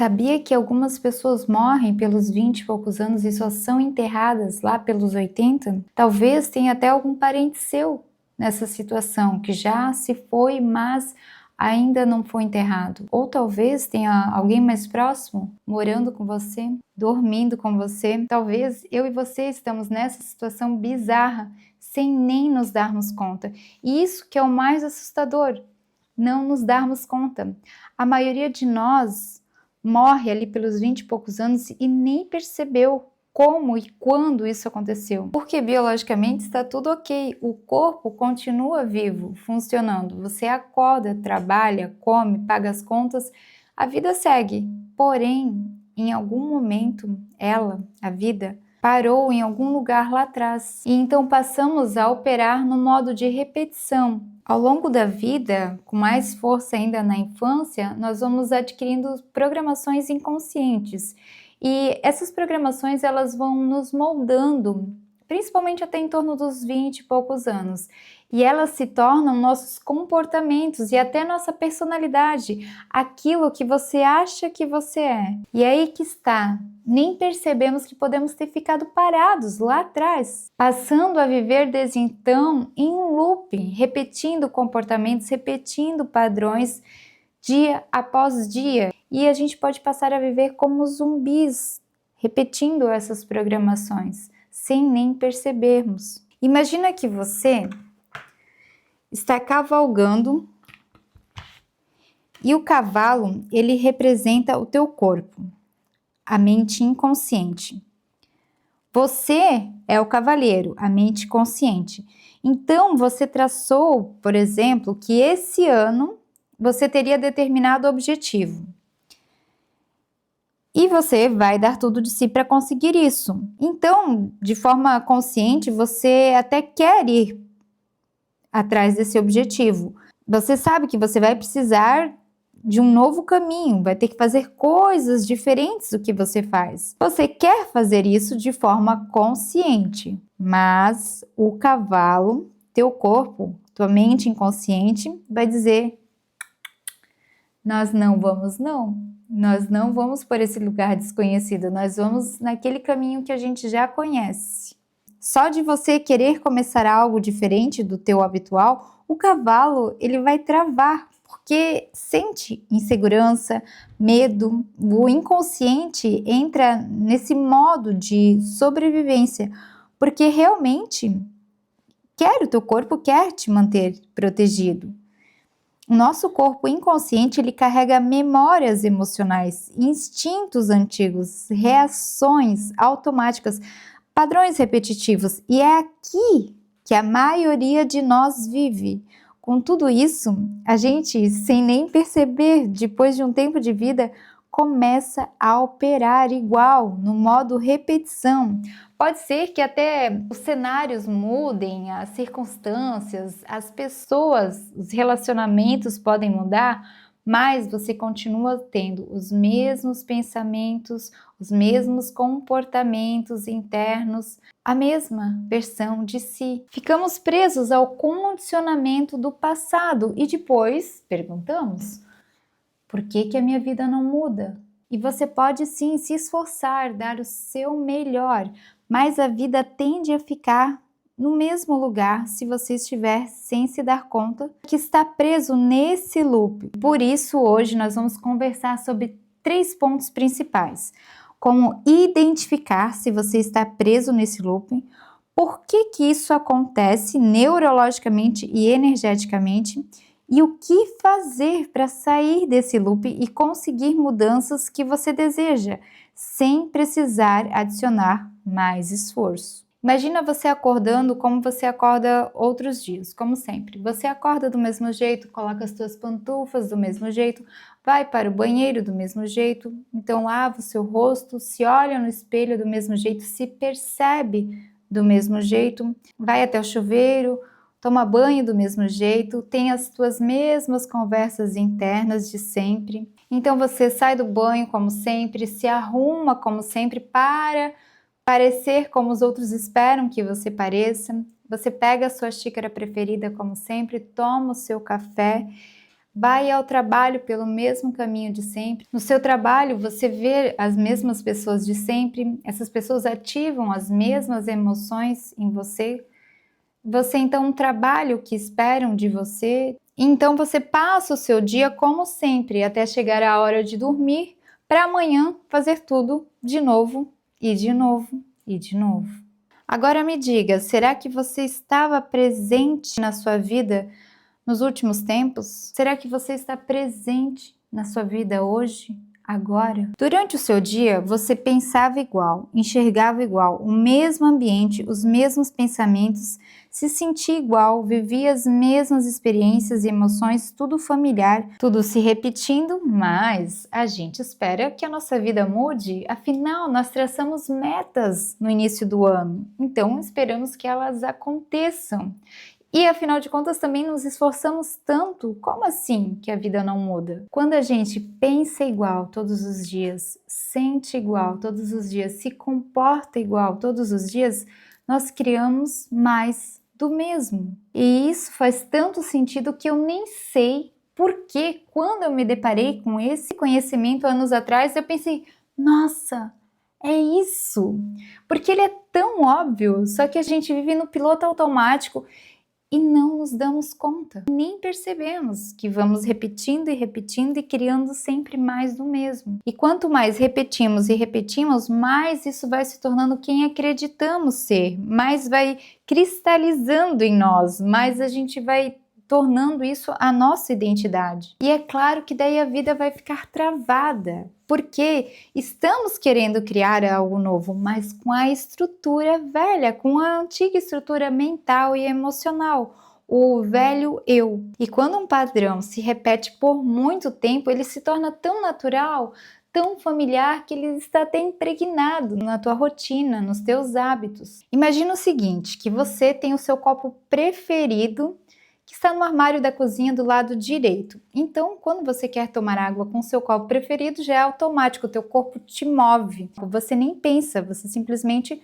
Sabia que algumas pessoas morrem pelos 20 e poucos anos e só são enterradas lá pelos 80? Talvez tenha até algum parente seu nessa situação, que já se foi, mas ainda não foi enterrado. Ou talvez tenha alguém mais próximo morando com você, dormindo com você. Talvez eu e você estamos nessa situação bizarra, sem nem nos darmos conta. E isso que é o mais assustador, não nos darmos conta. A maioria de nós morre ali pelos 20 e poucos anos e nem percebeu como e quando isso aconteceu. Porque biologicamente está tudo ok, o corpo continua vivo, funcionando. Você acorda, trabalha, come, paga as contas, a vida segue. Porém, em algum momento, a vida, parou em algum lugar lá atrás. E então passamos a operar no modo de repetição. Ao longo da vida, com mais força ainda na infância, nós vamos adquirindo programações inconscientes. E essas programações elas vão nos moldando, principalmente até em torno dos 20 e poucos anos. E elas se tornam nossos comportamentos e até nossa personalidade, aquilo que você acha que você é. E é aí que está, nem percebemos que podemos ter ficado parados lá atrás, passando a viver desde então em um loop, repetindo comportamentos, repetindo padrões, dia após dia. E a gente pode passar a viver como zumbis, repetindo essas programações, sem nem percebermos. Imagina que você está cavalgando e o cavalo, ele representa o teu corpo, a mente inconsciente. Você é o cavaleiro, a mente consciente. Então, você traçou, por exemplo, que esse ano você teria determinado objetivo. E você vai dar tudo de si para conseguir isso. Então, de forma consciente, você até quer ir atrás desse objetivo. Você sabe que você vai precisar de um novo caminho, vai ter que fazer coisas diferentes do que você faz. Você quer fazer isso de forma consciente, mas o cavalo, teu corpo, tua mente inconsciente vai dizer: nós não vamos não. Nós não vamos por esse lugar desconhecido, nós vamos naquele caminho que a gente já conhece. Só de você querer começar algo diferente do teu habitual, o cavalo ele vai travar, porque sente insegurança, medo, o inconsciente entra nesse modo de sobrevivência, porque realmente o teu corpo quer te manter protegido. O nosso corpo inconsciente ele carrega memórias emocionais, instintos antigos, reações automáticas, padrões repetitivos, e é aqui que a maioria de nós vive. Com tudo isso, a gente, sem nem perceber, depois de um tempo de vida, começa a operar igual, no modo repetição. Pode ser que até os cenários mudem, as circunstâncias, as pessoas, os relacionamentos podem mudar, mas você continua tendo os mesmos pensamentos, os mesmos comportamentos internos, a mesma versão de si. Ficamos presos ao condicionamento do passado e depois perguntamos: por que a minha vida não muda? E você pode sim se esforçar, dar o seu melhor, mas a vida tende a ficar no mesmo lugar se você estiver sem se dar conta que está preso nesse loop. Por isso, hoje nós vamos conversar sobre 3 pontos principais. Como identificar se você está preso nesse loop, por que isso acontece neurologicamente e energeticamente, e o que fazer para sair desse loop e conseguir mudanças que você deseja, sem precisar adicionar mais esforço. Imagina você acordando como você acorda outros dias, como sempre. Você acorda do mesmo jeito, coloca as suas pantufas do mesmo jeito, vai para o banheiro do mesmo jeito, então lava o seu rosto, se olha no espelho do mesmo jeito, se percebe do mesmo jeito, vai até o chuveiro, toma banho do mesmo jeito, tem as suas mesmas conversas internas de sempre. Então você sai do banho como sempre, se arruma como sempre para parecer como os outros esperam que você pareça. Você pega a sua xícara preferida como sempre, toma o seu café, vai ao trabalho pelo mesmo caminho de sempre. No seu trabalho, você vê as mesmas pessoas de sempre, essas pessoas ativam as mesmas emoções em você. Você então trabalha o que esperam de você. Então você passa o seu dia como sempre, até chegar a hora de dormir, para amanhã fazer tudo de novo, e de novo, e de novo. Agora me diga, será que você estava presente na sua vida nos últimos tempos? Será que você está presente na sua vida hoje, agora? Durante o seu dia, você pensava igual, enxergava igual, o mesmo ambiente, os mesmos pensamentos, se sentia igual, vivia as mesmas experiências e emoções, tudo familiar, tudo se repetindo, mas a gente espera que a nossa vida mude, afinal nós traçamos metas no início do ano, então esperamos que elas aconteçam. E afinal de contas também nos esforçamos tanto, como assim que a vida não muda? Quando a gente pensa igual todos os dias, sente igual todos os dias, se comporta igual todos os dias, nós criamos mais do mesmo. E isso faz tanto sentido que eu nem sei porque quando eu me deparei com esse conhecimento anos atrás, eu pensei, nossa, é isso! Porque ele é tão óbvio, só que a gente vive no piloto automático e não nos damos conta, nem percebemos que vamos repetindo e criando sempre mais do mesmo. E quanto mais repetimos e repetimos, mais isso vai se tornando quem acreditamos ser, mais vai cristalizando em nós, mais a gente vai tornando isso a nossa identidade. E é claro que daí a vida vai ficar travada, porque estamos querendo criar algo novo, mas com a estrutura velha, com a antiga estrutura mental e emocional, o velho eu. E quando um padrão se repete por muito tempo, ele se torna tão natural, tão familiar, que ele está até impregnado na tua rotina, nos teus hábitos. Imagina o seguinte, que você tem o seu copo preferido que está no armário da cozinha do lado direito. Então, quando você quer tomar água com seu copo preferido, já é automático, o teu corpo te move. Você nem pensa, você simplesmente,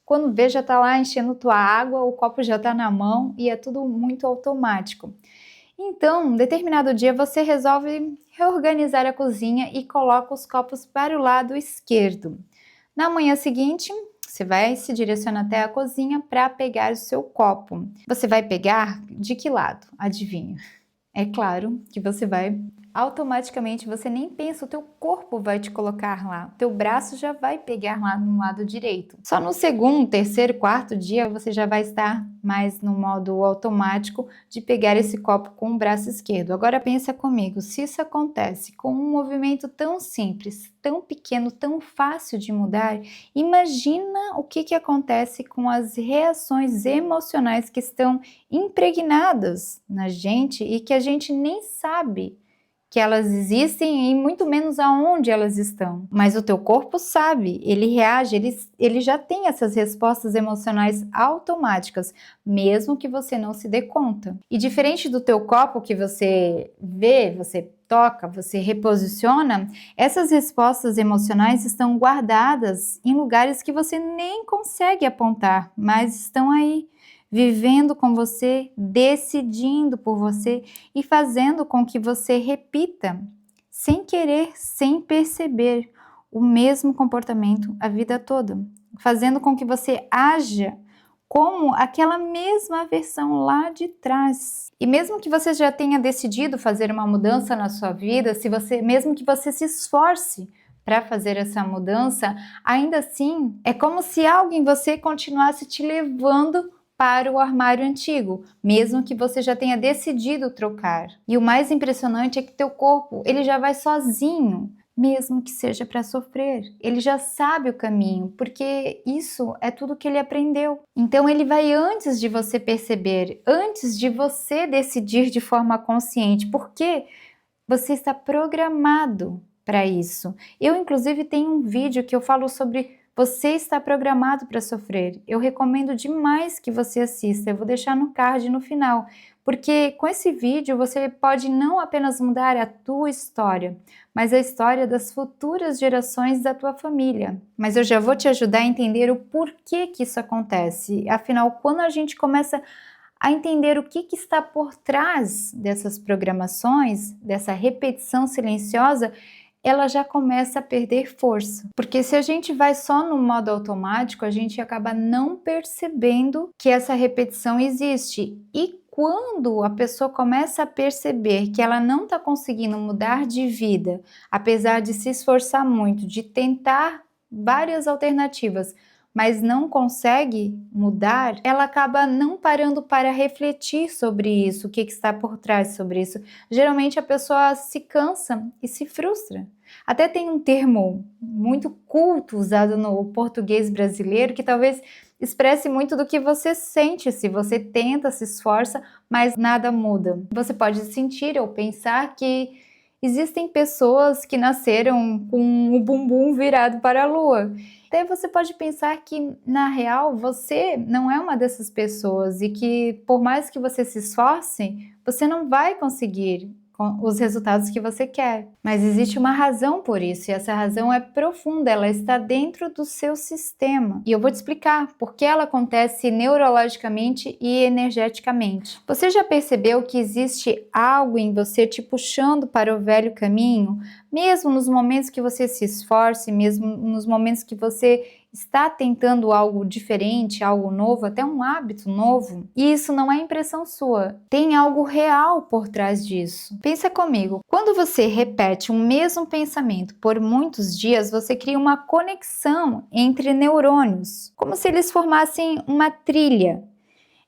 quando vê, já está lá enchendo tua água, o copo já está na mão e é tudo muito automático. Então, um determinado dia você resolve reorganizar a cozinha e coloca os copos para o lado esquerdo. Na manhã seguinte, você vai se direcionar até a cozinha para pegar o seu copo. Você vai pegar de que lado? Adivinha? É claro que você vai automaticamente, você nem pensa, o teu corpo vai te colocar lá, o teu braço já vai pegar lá no lado direito. Só no segundo, terceiro, quarto dia você já vai estar mais no modo automático de pegar esse copo com o braço esquerdo. Agora pensa comigo, se isso acontece com um movimento tão simples, tão pequeno, tão fácil de mudar, imagina o que acontece com as reações emocionais que estão impregnadas na gente e que a gente nem sabe que elas existem e muito menos aonde elas estão. Mas o teu corpo sabe, ele reage, ele já tem essas respostas emocionais automáticas, mesmo que você não se dê conta. E diferente do teu copo que você vê, você toca, você reposiciona, essas respostas emocionais estão guardadas em lugares que você nem consegue apontar, mas estão aí, vivendo com você, decidindo por você e fazendo com que você repita, sem querer, sem perceber, o mesmo comportamento a vida toda, fazendo com que você haja como aquela mesma versão lá de trás. E mesmo que você já tenha decidido fazer uma mudança na sua vida, mesmo que você se esforce para fazer essa mudança, ainda assim é como se algo em você continuasse te levando para o armário antigo, mesmo que você já tenha decidido trocar. E o mais impressionante é que teu corpo, ele já vai sozinho, mesmo que seja para sofrer. Ele já sabe o caminho, porque isso é tudo que ele aprendeu. Então ele vai antes de você perceber, antes de você decidir de forma consciente, porque você está programado para isso. Eu, inclusive, tenho um vídeo que eu falo sobre você está programado para sofrer. Eu recomendo demais que você assista. Eu vou deixar no card no final, porque com esse vídeo você pode não apenas mudar a tua história, mas a história das futuras gerações da tua família. Mas eu já vou te ajudar a entender o porquê que isso acontece. Afinal, quando a gente começa a entender o que está por trás dessas programações, dessa repetição silenciosa, ela já começa a perder força. Porque se a gente vai só no modo automático, a gente acaba não percebendo que essa repetição existe. E quando a pessoa começa a perceber que ela não está conseguindo mudar de vida, apesar de se esforçar muito, de tentar várias alternativas, mas não consegue mudar, ela acaba não parando para refletir sobre isso, o que está por trás sobre isso. Geralmente a pessoa se cansa e se frustra. Até tem um termo muito culto usado no português brasileiro que talvez expresse muito do que você sente se você tenta, se esforça, mas nada muda. Você pode sentir ou pensar que existem pessoas que nasceram com o bumbum virado para a lua. Daí você pode pensar que, na real, você não é uma dessas pessoas e que, por mais que você se esforce, você não vai conseguir os resultados que você quer. Mas existe uma razão por isso, e essa razão é profunda, ela está dentro do seu sistema. E eu vou te explicar por que ela acontece neurologicamente e energeticamente. Você já percebeu que existe algo em você te puxando para o velho caminho? Mesmo nos momentos que você se esforce, mesmo nos momentos que você está tentando algo diferente, algo novo, até um hábito novo, e isso não é impressão sua, tem algo real por trás disso. Pensa comigo, quando você repete um mesmo pensamento por muitos dias, você cria uma conexão entre neurônios, como se eles formassem uma trilha.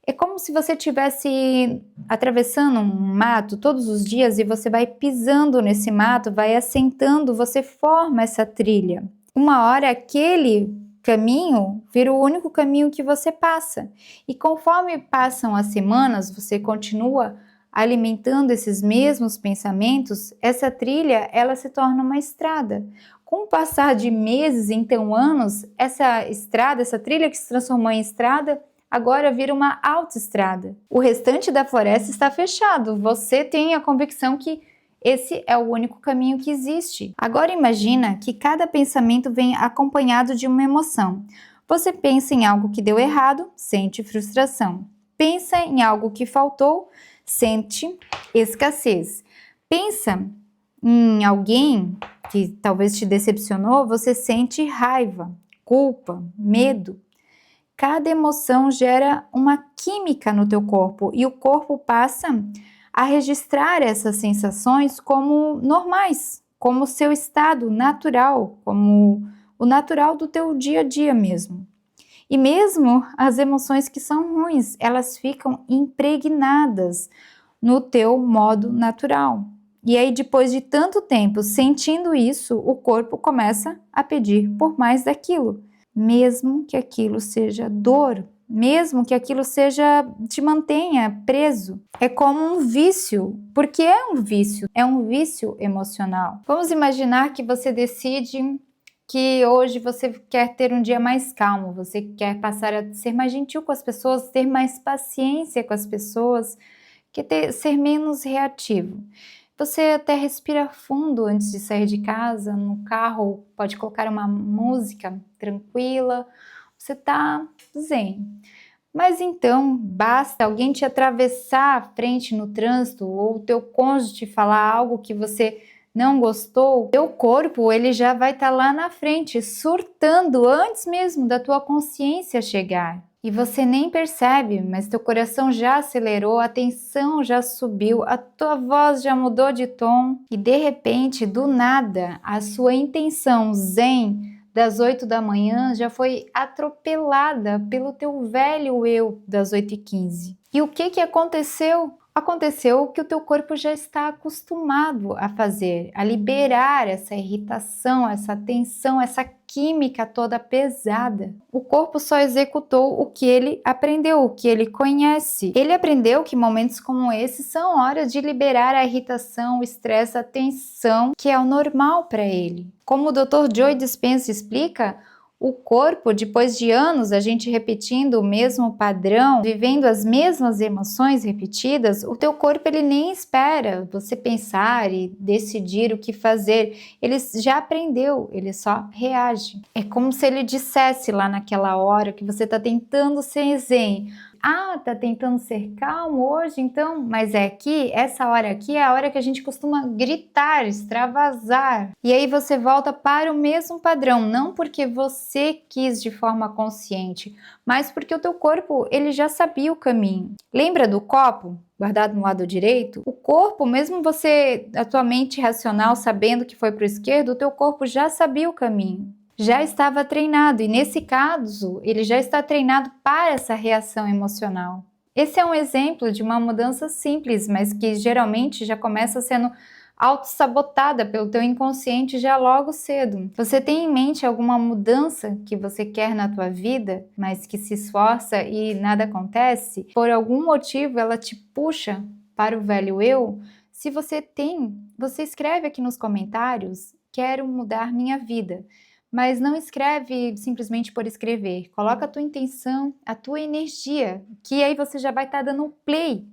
É como se você estivesse atravessando um mato todos os dias e você vai pisando nesse mato, vai assentando, você forma essa trilha. Uma hora aquele caminho vira o único caminho que você passa. E conforme passam as semanas, você continua alimentando esses mesmos pensamentos, essa trilha ela se torna uma estrada. Com o passar de meses, então anos, essa estrada, essa trilha que se transformou em estrada, agora vira uma autoestrada. O restante da floresta está fechado. Você tem a convicção que esse é o único caminho que existe. Agora imagina que cada pensamento vem acompanhado de uma emoção. Você pensa em algo que deu errado, sente frustração. Pensa em algo que faltou, sente escassez. Pensa em alguém que talvez te decepcionou, você sente raiva, culpa, medo. Cada emoção gera uma química no teu corpo e o corpo passa a registrar essas sensações como normais, como seu estado natural, como o natural do teu dia a dia mesmo. E mesmo as emoções que são ruins, elas ficam impregnadas no teu modo natural. E aí, depois de tanto tempo sentindo isso, o corpo começa a pedir por mais daquilo, mesmo que aquilo seja dor, mesmo que aquilo te mantenha preso. É como um vício, porque é um vício emocional. Vamos imaginar que você decide que hoje você quer ter um dia mais calmo, você quer passar a ser mais gentil com as pessoas, ter mais paciência com as pessoas, ser menos reativo. Você até respira fundo antes de sair de casa, no carro, pode colocar uma música tranquila, você tá zen. Mas então, basta alguém te atravessar à frente no trânsito ou o teu cônjuge te falar algo que você não gostou, teu corpo ele já vai estar lá na frente, surtando antes mesmo da tua consciência chegar. E você nem percebe, mas teu coração já acelerou, a tensão já subiu, a tua voz já mudou de tom e de repente, do nada, a sua intenção zen das 8 da manhã já foi atropelada pelo teu velho eu das 8h15. E o que aconteceu? Aconteceu que o teu corpo já está acostumado a fazer, a liberar essa irritação, essa tensão, essa química toda pesada. O corpo só executou o que ele aprendeu, o que ele conhece. Ele aprendeu que momentos como esses são horas de liberar a irritação, o estresse, a tensão, que é o normal para ele. Como o Dr. Joe Dispenza explica, o corpo, depois de anos a gente repetindo o mesmo padrão, vivendo as mesmas emoções repetidas, o teu corpo ele nem espera você pensar e decidir o que fazer. Ele já aprendeu, ele só reage. É como se ele dissesse lá naquela hora que você está tentando ser zen: Ah, tá tentando ser calmo hoje, então? Mas é que essa hora aqui é a hora que a gente costuma gritar, extravasar. E aí você volta para o mesmo padrão, não porque você quis de forma consciente, mas porque o teu corpo, ele já sabia o caminho. Lembra do copo guardado no lado direito? O corpo, mesmo você, a tua mente racional sabendo que foi para o esquerdo, o teu corpo já sabia o caminho. Já estava treinado, e nesse caso, ele já está treinado para essa reação emocional. Esse é um exemplo de uma mudança simples, mas que geralmente já começa sendo autossabotada pelo teu inconsciente já logo cedo. Você tem em mente alguma mudança que você quer na tua vida, mas que se esforça e nada acontece? Por algum motivo ela te puxa para o velho eu? Se você tem, você escreve aqui nos comentários: quero mudar minha vida. Mas não escreve simplesmente por escrever. Coloca a tua intenção, a tua energia, que aí você já vai estar dando um play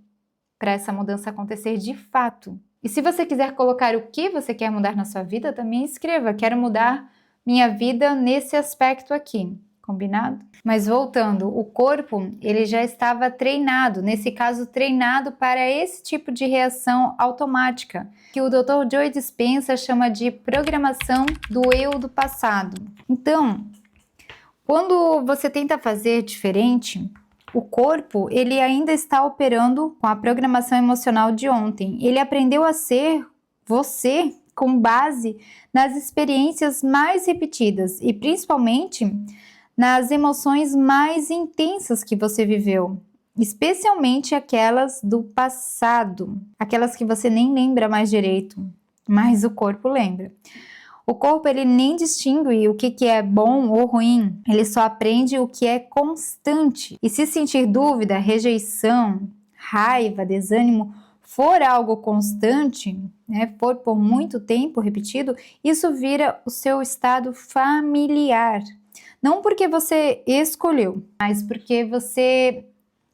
para essa mudança acontecer de fato. E se você quiser colocar o que você quer mudar na sua vida, também escreva: quero mudar minha vida nesse aspecto aqui. Combinado? Mas voltando, o corpo, ele já estava treinado, nesse caso treinado para esse tipo de reação automática, que o Dr. Joe Dispenza chama de programação do eu do passado. Então, quando você tenta fazer diferente, o corpo, ele ainda está operando com a programação emocional de ontem. Ele aprendeu a ser você com base nas experiências mais repetidas e principalmente nas emoções mais intensas que você viveu, especialmente aquelas do passado, aquelas que você nem lembra mais direito, mas o corpo lembra. O corpo, ele nem distingue o que é bom ou ruim, ele só aprende o que é constante. E se sentir dúvida, rejeição, raiva, desânimo for algo constante, né, for por muito tempo repetido, isso vira o seu estado familiar. Não porque você escolheu, mas porque você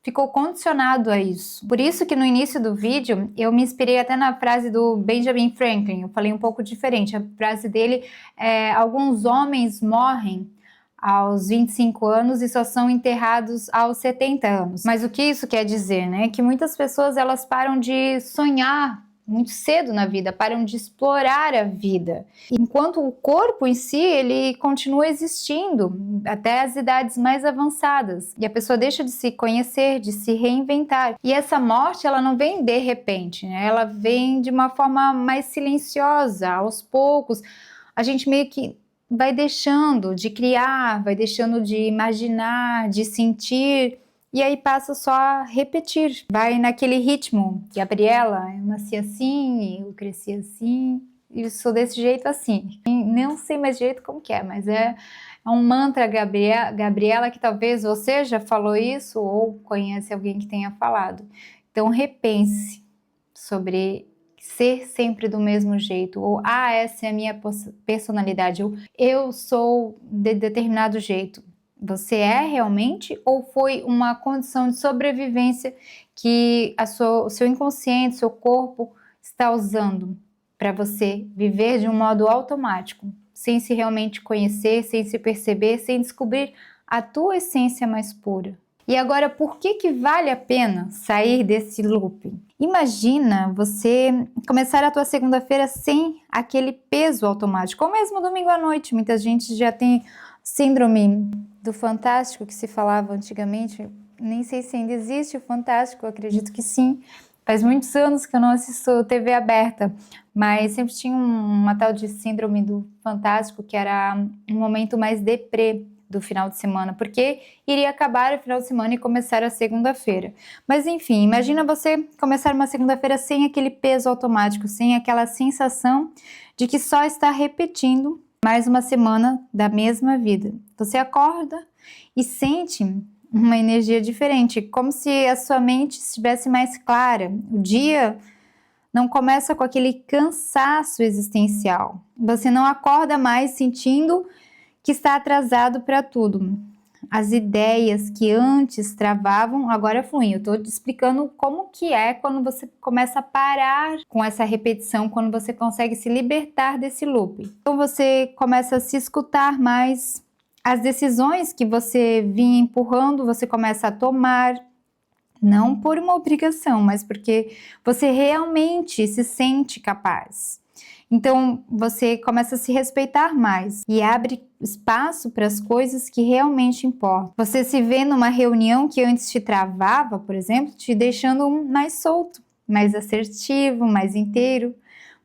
ficou condicionado a isso. Por isso que no início do vídeo eu me inspirei até na frase do Benjamin Franklin. Eu falei um pouco diferente. A frase dele é: alguns homens morrem aos 25 anos e só são enterrados aos 70 anos. Mas o que isso quer dizer, né? Que muitas pessoas, elas param de sonhar muito cedo na vida, param de explorar a vida. Enquanto o corpo em si, ele continua existindo até as idades mais avançadas. E a pessoa deixa de se conhecer, de se reinventar. E essa morte, ela não vem de repente, né? Ela vem de uma forma mais silenciosa, aos poucos. A gente meio que vai deixando de criar, vai deixando de imaginar, de sentir, e aí passa só a repetir. Vai naquele ritmo. Gabriela, eu nasci assim, eu cresci assim, e sou desse jeito assim. E não sei mais direito como que é, mas é um mantra Gabriela, que talvez você já falou isso ou conhece alguém que tenha falado. Então repense sobre ser sempre do mesmo jeito, ou essa é a minha personalidade, ou eu sou de determinado jeito. Você é realmente, ou foi uma condição de sobrevivência que o seu inconsciente, seu corpo está usando para você viver de um modo automático, sem se realmente conhecer, sem se perceber, sem descobrir a tua essência mais pura? E agora, por que vale a pena sair desse loop? Imagina você começar a tua segunda-feira sem aquele peso automático, ou mesmo domingo à noite. Muita gente já tem síndrome do Fantástico, que se falava antigamente. Nem sei se ainda existe o Fantástico, eu acredito que sim. Faz muitos anos que eu não assisto TV aberta, mas sempre tinha uma tal de síndrome do Fantástico, que era um momento mais deprê do final de semana, porque iria acabar o final de semana e começar a segunda-feira. Mas enfim, imagina você começar uma segunda-feira sem aquele peso automático, sem aquela sensação de que só está repetindo mais uma semana da mesma vida. Você acorda e sente uma energia diferente, como se a sua mente estivesse mais clara. O dia não começa com aquele cansaço existencial. Você não acorda mais sentindo que está atrasado para tudo. As ideias que antes travavam, agora fluem. Eu estou te explicando como que é quando você começa a parar com essa repetição, quando você consegue se libertar desse loop. Então você começa a se escutar mais, as decisões que você vinha empurrando, você começa a tomar, Não por uma obrigação, mas porque você realmente se sente capaz. Então, você começa a se respeitar mais e abre espaço para as coisas que realmente importam. Você se vê numa reunião que antes te travava, por exemplo, te deixando mais solto, mais assertivo, mais inteiro.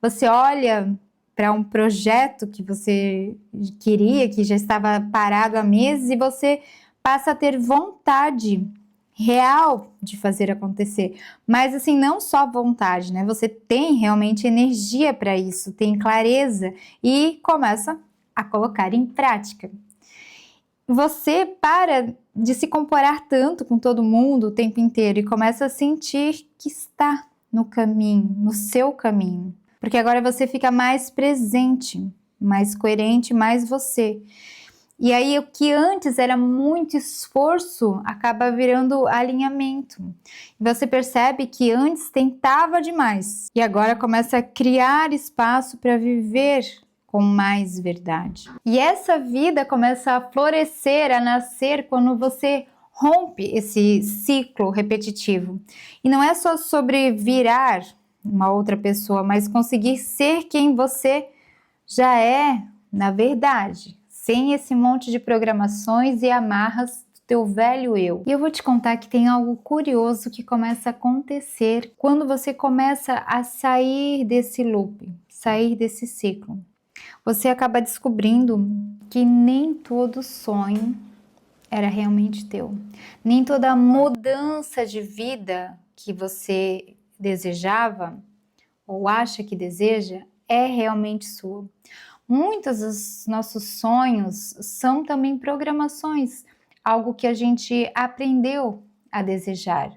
Você olha para um projeto que você queria, que já estava parado há meses, e você passa a ter vontade real de fazer acontecer. Mas assim, não só vontade, né? Você tem realmente energia para isso, tem clareza e começa a colocar em prática. Você para de se comparar tanto com todo mundo o tempo inteiro e começa a sentir que está no caminho, no seu caminho. Porque agora você fica mais presente, mais coerente, mais você. E aí, o que antes era muito esforço acaba virando alinhamento. Você percebe que antes tentava demais e agora começa a criar espaço para viver com mais verdade. E essa vida começa a florescer, a nascer quando você rompe esse ciclo repetitivo. E não é só sobre virar uma outra pessoa, mas conseguir ser quem você já é, na verdade, sem esse monte de programações e amarras do teu velho eu. E eu vou te contar que tem algo curioso que começa a acontecer quando você começa a sair desse loop, sair desse ciclo. Você acaba descobrindo que nem todo sonho era realmente teu. Nem toda mudança de vida que você desejava ou acha que deseja é realmente sua. Muitos dos nossos sonhos são também programações, algo que a gente aprendeu a desejar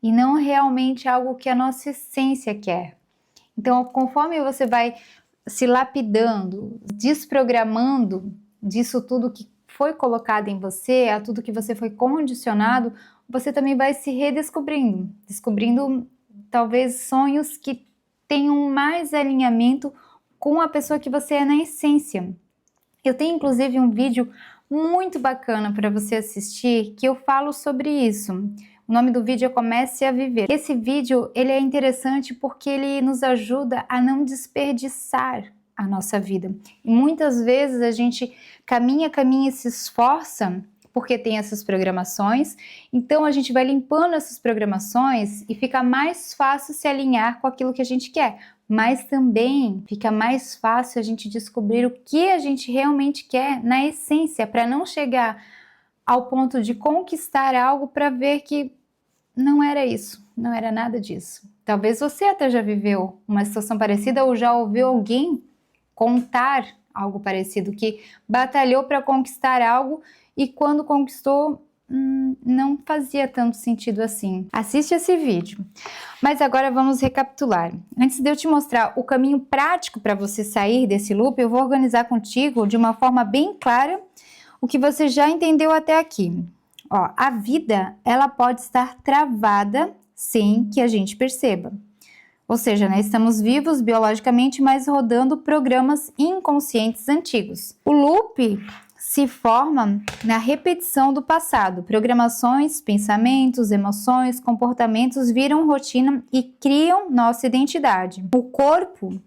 e não realmente algo que a nossa essência quer. Então, conforme você vai se lapidando, desprogramando disso tudo que foi colocado em você, a tudo que você foi condicionado, você também vai se redescobrindo, descobrindo talvez sonhos que tenham mais alinhamento com a pessoa que você é na essência. Eu tenho inclusive um vídeo muito bacana para você assistir que eu falo sobre isso. O nome do vídeo é Comece a Viver. Esse vídeo ele é interessante porque ele nos ajuda a não desperdiçar a nossa vida. E muitas vezes a gente caminha e se esforça porque tem essas programações, então a gente vai limpando essas programações e fica mais fácil se alinhar com aquilo que a gente quer. Mas também fica mais fácil a gente descobrir o que a gente realmente quer na essência, para não chegar ao ponto de conquistar algo para ver que não era isso, não era nada disso. Talvez você até já viveu uma situação parecida ou já ouviu alguém contar algo parecido, que batalhou para conquistar algo e quando conquistou não fazia tanto sentido assim. Assiste esse vídeo. Mas agora vamos recapitular. Antes de eu te mostrar o caminho prático para você sair desse loop, eu vou organizar contigo de uma forma bem clara o que você já entendeu até aqui. Ó, a vida, ela pode estar travada sem que a gente perceba. Ou seja, né, estamos vivos biologicamente, mas rodando programas inconscientes antigos. O loop se forma na repetição do passado. Programações, pensamentos, emoções, comportamentos viram rotina e criam nossa identidade. O corpo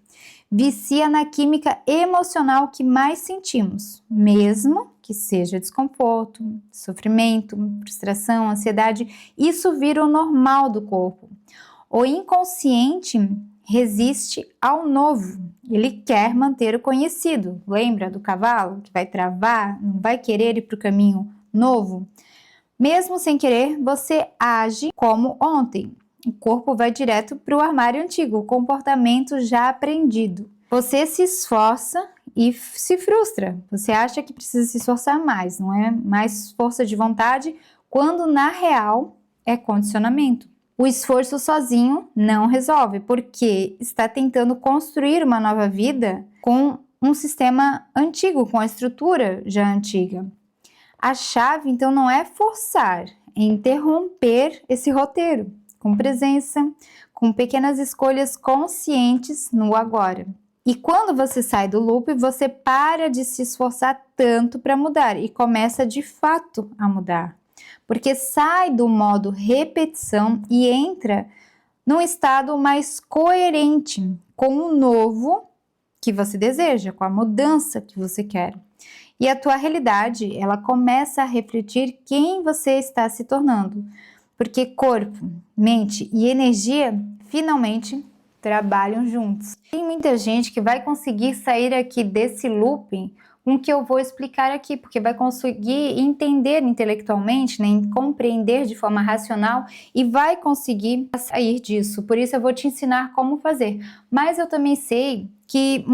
vicia na química emocional que mais sentimos, mesmo que seja desconforto, sofrimento, frustração, ansiedade, isso vira o normal do corpo. O inconsciente resiste ao novo, ele quer manter o conhecido. Lembra do cavalo que vai travar, não vai querer ir para o caminho novo? Mesmo sem querer, você age como ontem. O corpo vai direto para o armário antigo, o comportamento já aprendido. Você se esforça e se frustra. Você acha que precisa se esforçar mais, não é mais força de vontade, quando na real é condicionamento. O esforço sozinho não resolve, porque está tentando construir uma nova vida com um sistema antigo, com a estrutura já antiga. A chave, então, não é forçar, é interromper esse roteiro, com presença, com pequenas escolhas conscientes no agora. E quando você sai do loop, você para de se esforçar tanto para mudar e começa de fato a mudar. porque sai do modo repetição e entra num estado mais coerente com o novo que você deseja, com a mudança que você quer. E a tua realidade, ela começa a refletir quem você está se tornando, porque corpo, mente e energia finalmente trabalham juntos. Tem muita gente que vai conseguir sair aqui desse looping com o que eu vou explicar aqui, porque vai conseguir entender intelectualmente, né, compreender de forma racional e vai conseguir sair disso. Por isso eu vou te ensinar como fazer. Mas eu também sei que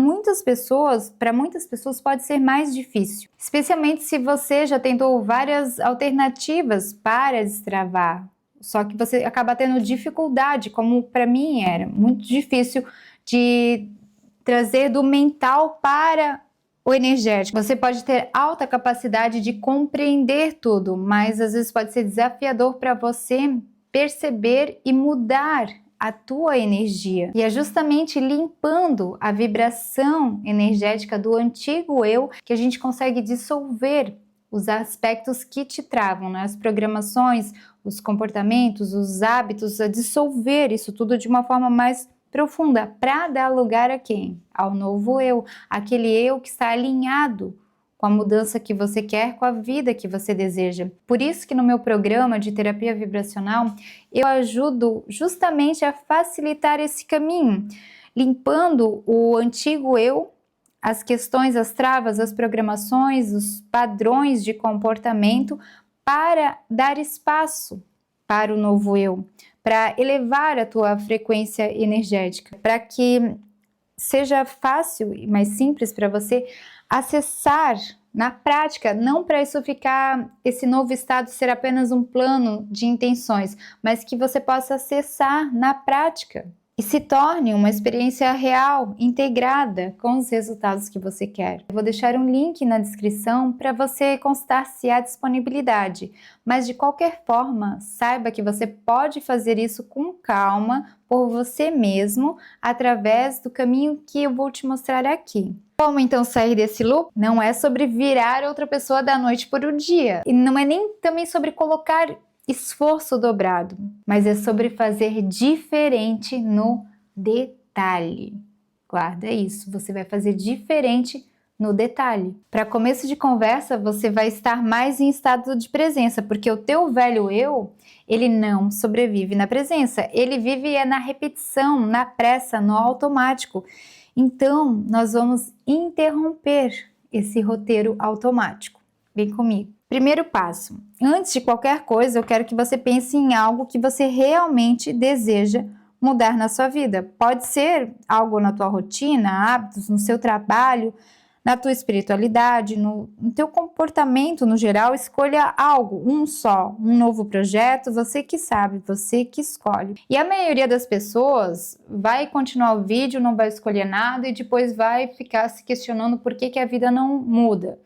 para muitas pessoas pode ser mais difícil, especialmente se você já tentou várias alternativas para destravar. Só que você acaba tendo dificuldade, como para mim era muito difícil de trazer do mental para o energético. Você pode ter alta capacidade de compreender tudo, mas às vezes pode ser desafiador para você perceber e mudar a tua energia. E é justamente limpando a vibração energética do antigo eu que a gente consegue dissolver os aspectos que te travam, né? As programações, os comportamentos, os hábitos, a dissolver isso tudo de uma forma mais profunda, para dar lugar a quem? Ao novo eu, aquele eu que está alinhado com a mudança que você quer, com a vida que você deseja. Por isso que no meu programa de terapia vibracional, eu ajudo justamente a facilitar esse caminho, limpando o antigo eu, as questões, as travas, as programações, os padrões de comportamento, para dar espaço para o novo eu, para elevar a tua frequência energética, para que seja fácil e mais simples para você acessar na prática, não para isso ficar, esse novo estado ser apenas um plano de intenções, mas que você possa acessar na prática e se torne uma experiência real, integrada com os resultados que você quer. Eu vou deixar um link na descrição para você constar se há disponibilidade, mas de qualquer forma, saiba que você pode fazer isso com calma, por você mesmo, através do caminho que eu vou te mostrar aqui. Como então sair desse loop? Não é sobre virar outra pessoa da noite para o dia, e não é nem também sobre colocar esforço dobrado, mas é sobre fazer diferente no detalhe. Guarda isso, você vai fazer diferente no detalhe. Para começo de conversa, você vai estar mais em estado de presença, porque o teu velho eu, ele não sobrevive na presença, ele vive na repetição, na pressa, no automático. Então, nós vamos interromper esse roteiro automático. Vem comigo. Primeiro passo, antes de qualquer coisa, eu quero que você pense em algo que você realmente deseja mudar na sua vida. Pode ser algo na tua rotina, hábitos, no seu trabalho, na tua espiritualidade, no teu comportamento no geral. Escolha algo, um só, um novo projeto, você que sabe, você que escolhe. E a maioria das pessoas vai continuar o vídeo, não vai escolher nada e depois vai ficar se questionando por que a vida não muda.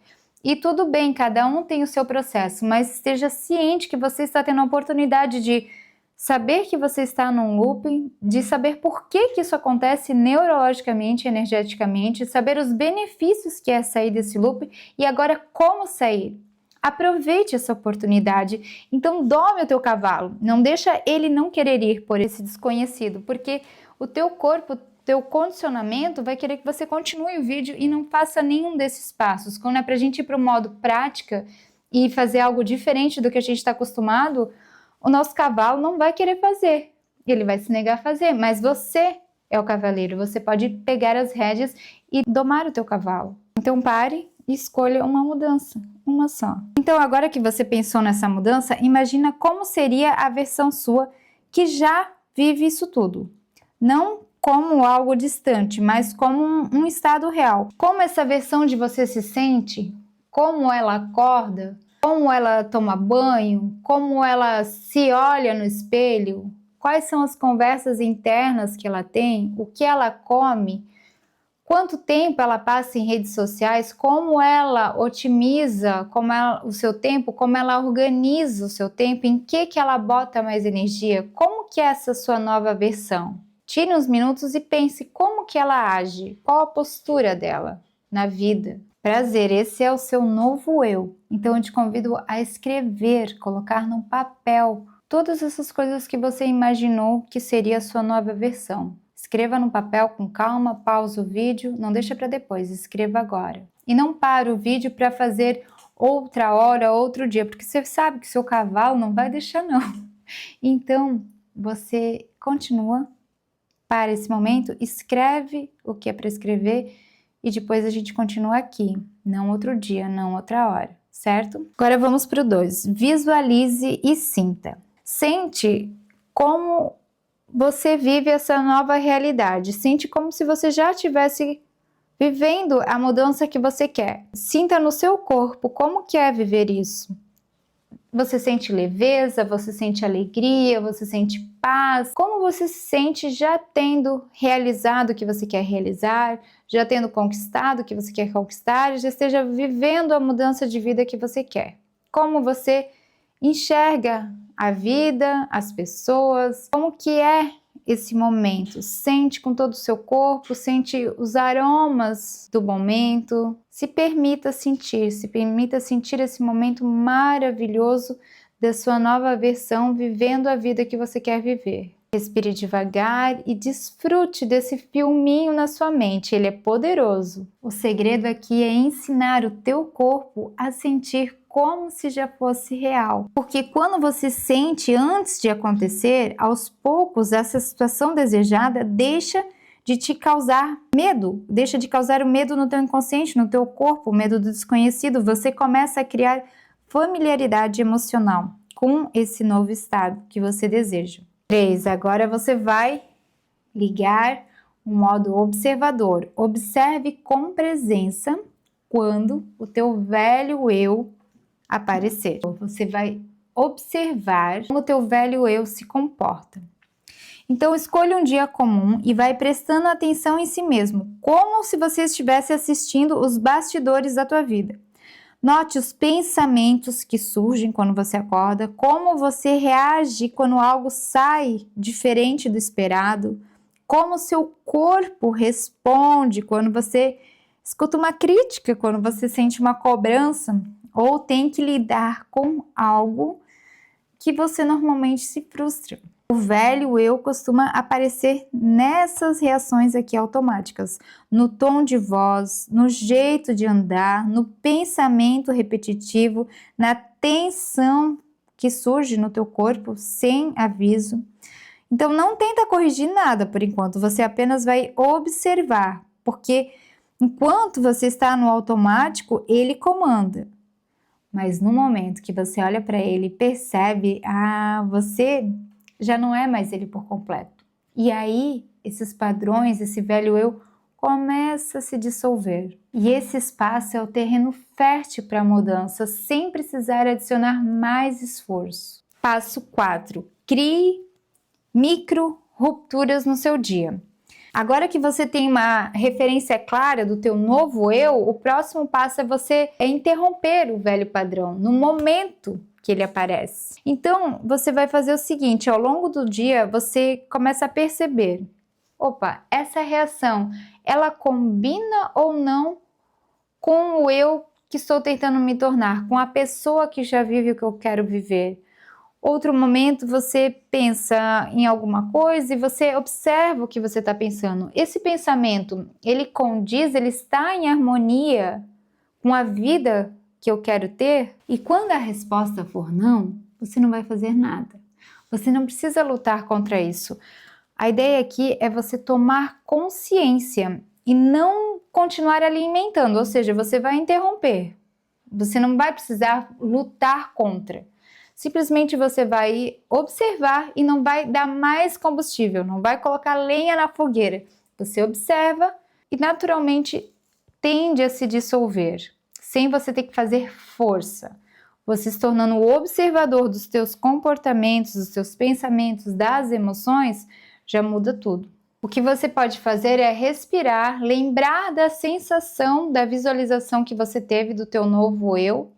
E tudo bem, cada um tem o seu processo, mas esteja ciente que você está tendo a oportunidade de saber que você está num looping, de saber por que isso acontece neurologicamente, energeticamente, saber os benefícios que é sair desse looping e agora como sair. Aproveite essa oportunidade. Então dome o teu cavalo, não deixa ele não querer ir por esse desconhecido, porque o teu corpo, teu condicionamento vai querer que você continue o vídeo e não faça nenhum desses passos. Quando é pra gente ir para o modo prática e fazer algo diferente do que a gente está acostumado, o nosso cavalo não vai querer fazer. Ele vai se negar a fazer, mas você é o cavaleiro. Você pode pegar as rédeas e domar o teu cavalo. Então pare e escolha uma mudança, uma só. Então agora que você pensou nessa mudança, imagina como seria a versão sua que já vive isso tudo. Não como algo distante, mas como um estado real. Como essa versão de você se sente, como ela acorda, como ela toma banho, como ela se olha no espelho, quais são as conversas internas que ela tem, o que ela come, quanto tempo ela passa em redes sociais, como ela otimiza o seu tempo, como ela organiza o seu tempo, em que ela bota mais energia, como que é essa sua nova versão? Tire uns minutos e pense como que ela age, qual a postura dela na vida. Prazer, esse é o seu novo eu. Então eu te convido a escrever, colocar no papel todas essas coisas que você imaginou que seria a sua nova versão. Escreva no papel com calma, pausa o vídeo, não deixa para depois, escreva agora. E não para o vídeo para fazer outra hora, outro dia, porque você sabe que seu cavalo não vai deixar não. Então, você continua, para esse momento, escreve o que é para escrever e depois a gente continua aqui, não outro dia, não outra hora, certo? Agora vamos para o 2. Visualize e sinta. Sente como você vive essa nova realidade. Sente como se você já estivesse vivendo a mudança que você quer. Sinta no seu corpo como que é viver isso. Você sente leveza, você sente alegria, você sente paz? Como você se sente já tendo realizado o que você quer realizar, já tendo conquistado o que você quer conquistar, já esteja vivendo a mudança de vida que você quer? Como você enxerga a vida, as pessoas? Como que é esse momento? Sente com todo o seu corpo, sente os aromas do momento. Se permita sentir esse momento maravilhoso da sua nova versão, vivendo a vida que você quer viver. Respire devagar e desfrute desse filminho na sua mente, ele é poderoso. O segredo aqui é ensinar o teu corpo a sentir como se já fosse real. Porque quando você sente antes de acontecer, aos poucos essa situação desejada deixa de te causar medo, deixa de causar o medo no teu inconsciente, no teu corpo, o medo do desconhecido. Você começa a criar familiaridade emocional com esse novo estado que você deseja. 3. Agora você vai ligar o modo observador. Observe com presença quando o teu velho eu aparecer. Você vai observar como o teu velho eu se comporta. Então escolha um dia comum e vai prestando atenção em si mesmo, como se você estivesse assistindo os bastidores da tua vida. Note os pensamentos que surgem quando você acorda, como você reage quando algo sai diferente do esperado, como seu corpo responde quando você escuta uma crítica, quando você sente uma cobrança, ou tem que lidar com algo que você normalmente se frustra. O velho eu costuma aparecer nessas reações aqui automáticas, no tom de voz, no jeito de andar, no pensamento repetitivo, na tensão que surge no teu corpo sem aviso. Então não tenta corrigir nada por enquanto, você apenas vai observar, porque enquanto você está no automático, ele comanda. Mas no momento que você olha para ele e percebe, você já não é mais ele por completo. E aí, esses padrões, esse velho eu, começa a se dissolver. E esse espaço é o terreno fértil para a mudança, sem precisar adicionar mais esforço. Passo 4. Crie micro rupturas no seu dia. Agora que você tem uma referência clara do teu novo eu, o próximo passo é você interromper o velho padrão no momento que ele aparece. Então, você vai fazer o seguinte, ao longo do dia, você começa a perceber, opa, essa reação, ela combina ou não com o eu que estou tentando me tornar, com a pessoa que já vive o que eu quero viver. Outro momento você pensa em alguma coisa e você observa o que você está pensando. Esse pensamento, ele condiz, ele está em harmonia com a vida que eu quero ter? E quando a resposta for não, você não vai fazer nada. Você não precisa lutar contra isso. A ideia aqui é você tomar consciência e não continuar alimentando, ou seja, você vai interromper. Você não vai precisar lutar contra. Simplesmente você vai observar e não vai dar mais combustível, não vai colocar lenha na fogueira. Você observa e naturalmente tende a se dissolver, sem você ter que fazer força. Você se tornando o observador dos teus comportamentos, dos teus pensamentos, das emoções, já muda tudo. O que você pode fazer é respirar, lembrar da sensação, da visualização que você teve do teu novo eu,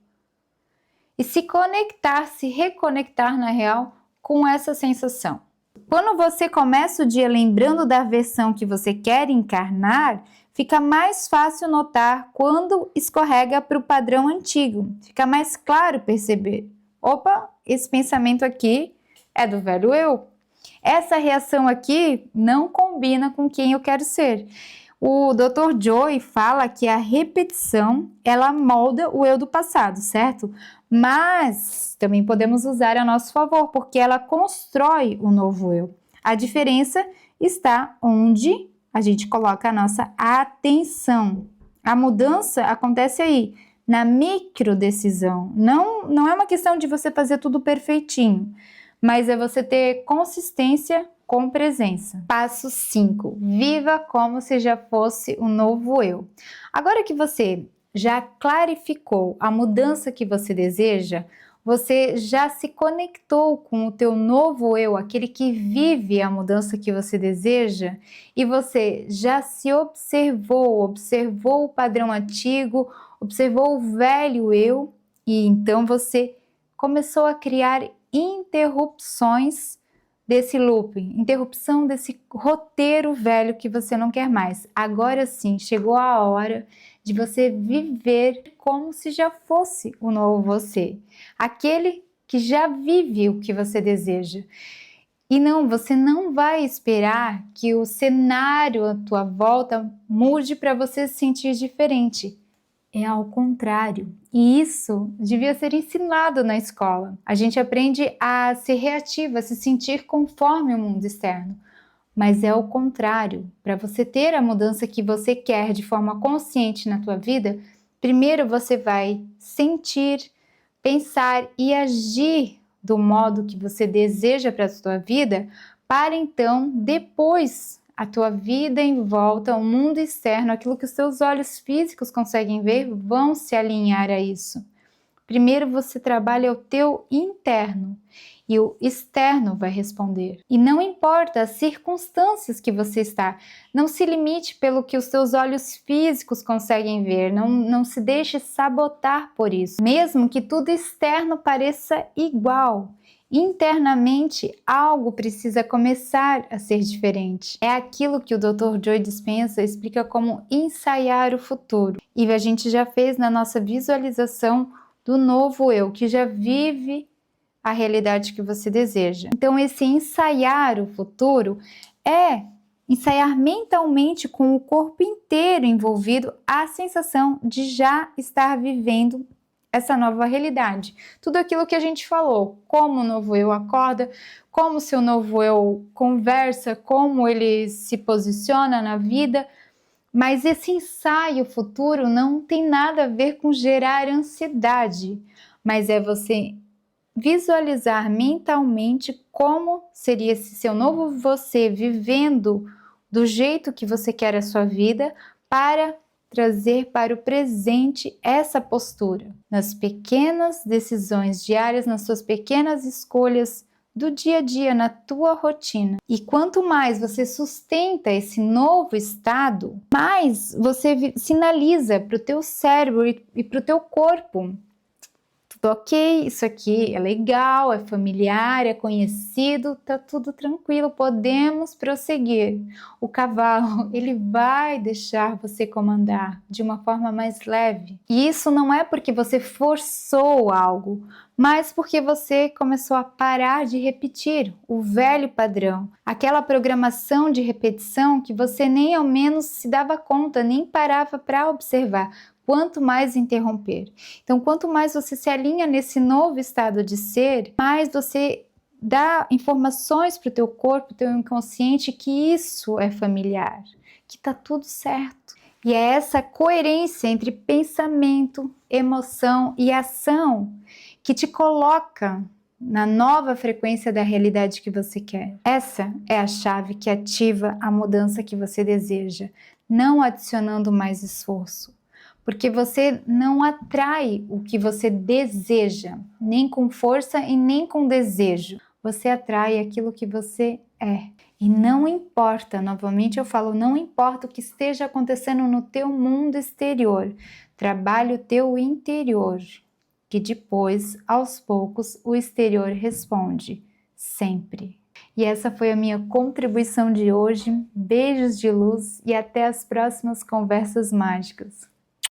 e se conectar, se reconectar na real com essa sensação. Quando você começa o dia lembrando da versão que você quer encarnar, fica mais fácil notar quando escorrega para o padrão antigo. Fica mais claro perceber. Opa, esse pensamento aqui é do velho eu. Essa reação aqui não combina com quem eu quero ser. O Dr. Joy fala que a repetição, ela molda o eu do passado, certo? Mas também podemos usar a nosso favor, porque ela constrói o novo eu. A diferença está onde a gente coloca a nossa atenção. A mudança acontece aí, na microdecisão. Não é uma questão de você fazer tudo perfeitinho, mas é você ter consistência com presença. Passo 5. Viva como se já fosse o novo eu. Agora que você já clarificou a mudança que você deseja, você já se conectou com o teu novo eu, aquele que vive a mudança que você deseja, e você já se observou o padrão antigo, observou o velho eu, e então você começou a criar interrupções desse looping, interrupção desse roteiro velho que você não quer mais. Agora sim, chegou a hora de você viver como se já fosse o novo você, aquele que já vive o que você deseja. E não, você não vai esperar que o cenário à tua volta mude para você se sentir diferente. É ao contrário. E isso devia ser ensinado na escola. A gente aprende a ser reativa, a se sentir conforme o mundo externo. Mas é o contrário. Para você ter a mudança que você quer de forma consciente na tua vida, primeiro você vai sentir, pensar e agir do modo que você deseja para a sua vida, para então depois a tua vida em volta, o mundo externo, aquilo que os teus olhos físicos conseguem ver, vão se alinhar a isso. Primeiro você trabalha o teu interno e o externo vai responder. E não importa as circunstâncias que você está, não se limite pelo que os teus olhos físicos conseguem ver, não se deixe sabotar por isso. Mesmo que tudo externo pareça igual, internamente algo precisa começar a ser diferente. É aquilo que o Dr. Joe Dispenza explica como ensaiar o futuro. E a gente já fez na nossa visualização do novo eu, que já vive a realidade que você deseja. Então esse ensaiar o futuro é ensaiar mentalmente com o corpo inteiro envolvido a sensação de já estar vivendo essa nova realidade. Tudo aquilo que a gente falou, como o novo eu acorda, como o seu novo eu conversa, como ele se posiciona na vida, mas esse ensaio futuro não tem nada a ver com gerar ansiedade, mas é você visualizar mentalmente como seria esse seu novo você vivendo do jeito que você quer a sua vida, para trazer para o presente essa postura, nas pequenas decisões diárias, nas suas pequenas escolhas do dia a dia, na tua rotina. E quanto mais você sustenta esse novo estado, mais você sinaliza para o teu cérebro e para o teu corpo: tudo ok, isso aqui é legal, é familiar, é conhecido, tá tudo tranquilo, podemos prosseguir. O cavalo, ele vai deixar você comandar de uma forma mais leve. E isso não é porque você forçou algo, mas porque você começou a parar de repetir o velho padrão, aquela programação de repetição que você nem ao menos se dava conta, nem parava para observar. Quanto mais interromper. Então, quanto mais você se alinha nesse novo estado de ser, mais você dá informações para o teu corpo, teu inconsciente, que isso é familiar, que tá tudo certo. E é essa coerência entre pensamento, emoção e ação que te coloca na nova frequência da realidade que você quer. Essa é a chave que ativa a mudança que você deseja, não adicionando mais esforço. Porque você não atrai o que você deseja, nem com força e nem com desejo. Você atrai aquilo que você é. E não importa, novamente eu falo, não importa o que esteja acontecendo no teu mundo exterior. Trabalhe o teu interior, que depois, aos poucos, o exterior responde. Sempre. E essa foi a minha contribuição de hoje. Beijos de luz e até as próximas conversas mágicas.